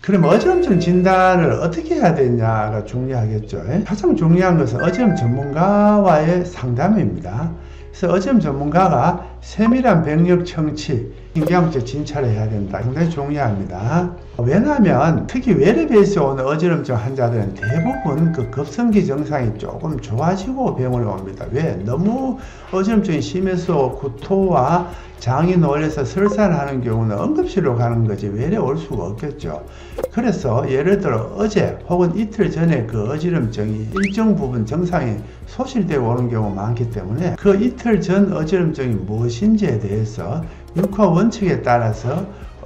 그럼 어지럼증 진단을 어떻게 해야 되냐가 중요하겠죠. 가장 중요한 것은 어지럼 전문가와의 상담입니다. 그래서 어지럼 전문가가 세밀한 병력 청취, 신경학적 진찰을 해야 된다. 굉장히 중요합니다. 왜냐하면 특히 외래베이스에 오는 어지럼증 환자들은 대부분 그 급성기 증상이 조금 좋아지고 병원에 옵니다. 왜? 너무 어지럼증이 심해서 구토와 장이 놀라서 설사하는 경우는 응급실로 가는 거지 외래 올 수가 없겠죠. 그래서 예를 들어 어제 혹은 이틀 전에 그 어지럼증이 일정 부분 증상이 소실되고 오는 경우가 많기 때문에 그 이틀 전 어지럼증이 무엇인지에 대해서 육화 원칙에 따라서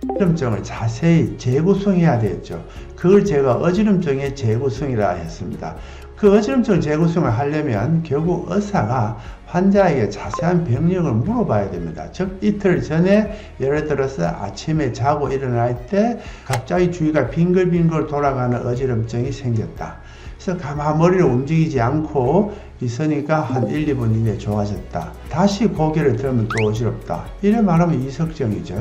어지럼증을 자세히 재구성해야 되겠죠. 그걸 제가 어지럼증의 재구성이라 했습니다. 그 어지럼증 재구성을 하려면 결국 의사가 환자에게 자세한 병력을 물어봐야 됩니다. 즉 이틀 전에 예를 들어서 아침에 자고 일어날 때 갑자기 주위가 빙글빙글 돌아가는 어지럼증이 생겼다. 그래서 가만 머리를 움직이지 않고 있으니까 한 1, 2분 이내에 좋아졌다. 다시 고개를 들면 또 어지럽다. 이래 말하면 이석증이죠.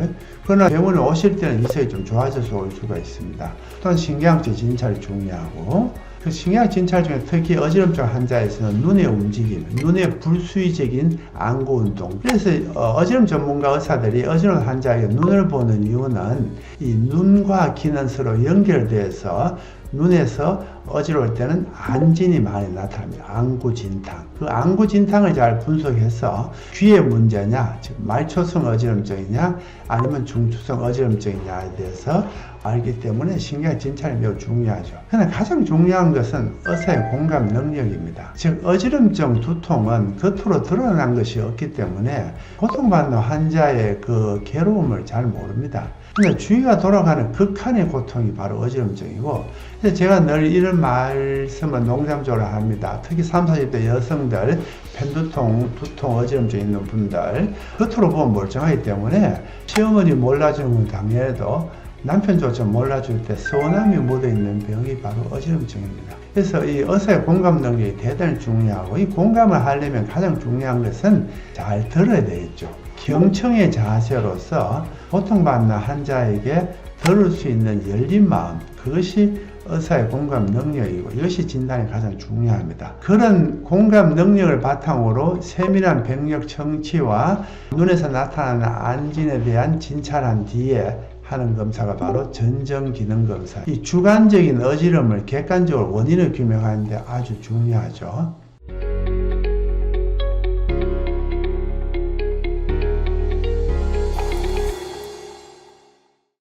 그러나 병원에 오실 때는 이석이 좀 좋아져서 올 수가 있습니다. 또한 신경학적 진찰이 중요하고 그 신경학 진찰 중에 특히 어지럼증 환자에서는 눈의 움직임, 눈의 불수의적인 안구 운동. 그래서 어지럼 전문가 의사들이 어지럼 환자에게 눈을 보는 이유는 이 눈과 귀는 서로 연결돼서 눈에서 어지러울 때는 안진이 많이 나타납니다. 안구진탕. 그 안구진탕을 잘 분석해서 귀의 문제냐, 즉 말초성 어지럼증이냐, 아니면 중추성 어지럼증이냐에 대해서 알기 때문에 신경 진찰이 매우 중요하죠. 그러나 가장 중요한 것은 의사의 공감 능력입니다. 즉 어지럼증 두통은 겉으로 드러난 것이 없기 때문에 고통받는 환자의 그 괴로움을 잘 모릅니다. 근데 주위가 돌아가는 극한의 고통이 바로 어지럼증이고, 그래서 제가 늘 이런 말씀을 농담적으로 합니다. 특히 30, 40대 여성들, 편두통, 두통, 어지럼증 있는 분들, 겉으로 보면 멀쩡하기 때문에 시어머니 몰라주는 당연해도 남편조차 몰라줄 때 서운함이 묻어있는 병이 바로 어지럼증입니다. 그래서 이 의사의 공감 능력이 대단히 중요하고, 이 공감을 하려면 가장 중요한 것은 잘 들어야 되겠죠. 경청의 자세로서 고통받는 환자에게 들을 수 있는 열린 마음, 그것이 의사의 공감 능력이고 이것이 진단이 가장 중요합니다. 그런 공감 능력을 바탕으로 세밀한 병력 청취와 눈에서 나타나는 안진에 대한 진찰한 뒤에 하는 검사가 바로 전정기능검사. 이 주관적인 어지럼을 객관적으로 원인을 규명하는 데 아주 중요하죠.